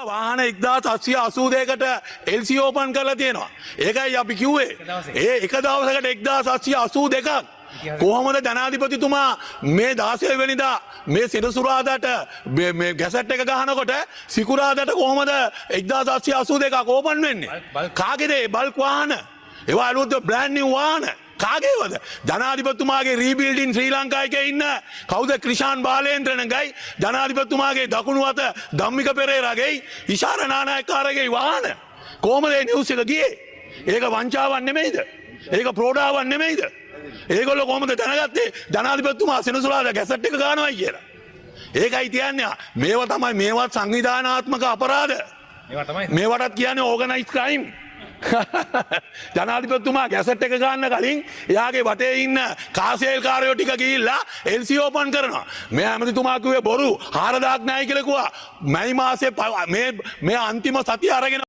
වාහන 1782කට LC open කරලා තියෙනවා. ඒකයි අපි කිව්වේ. ඒ එක දවසකට 1782ක් කොහොමද ජනාධිපතිතුමා මේ 16 වෙනිදා මේ සෙනසුරාදාට මේ ගැසට් එක ගහනකොට සිකුරාදාට කොහොමද 1782ක් ඕපන් වෙන්නේ? කාගේද ඒ බල්ක් වාහන? ඒවා අලුත් බ්‍රෑන්ඩ් නිව් වාහන. කාගේවද? ජනාධිපතිතුමාගේ රීබිල්ඩින් ශ්‍රී ලංකාවේ ඉන්න කවුද? ක්‍රිෂාන් බාලේන්ද්‍රණගයි ජනාධිපතිතුමාගේ දකුණු අත ධම්මික පෙරේරාගේ ඉෂාර නානායක්කාරගේ වාහන. කොහොමද මේ නිවුස් එක ගියේ? ඒක වංචාවක් නෙමෙයිද? ඒක ප්‍රෝඩාවක් නෙමෙයිද? ඒගොල්ලෝ කොහොමද දැනගත්තේ ජනාධිපතිතුමා සෙනසුරාදා ගැසට් එක ගන්නවා කියලා? ඒකයි කියන්නේ මේවා තමයි මේවත් සංවිධානාත්මක අපරාධ. මේවටත් කියන්නේ ඕගනයිස් ක්‍රයිම්. ජනාධිපතිතුමා ගැසට් එක ගන්න කලින් එයාගේ වටේ ඉන්න කාසේල් කාරයෝ ටික ගිහිල්ලා LC ඕපන් කරනවා. මේ ඇමතිතුමා කිව්වේ බොරු 4000ක් නැහැ කියලා කිව්වා. මැයි මාසේ මේ අන්තිම සතිය අරගෙන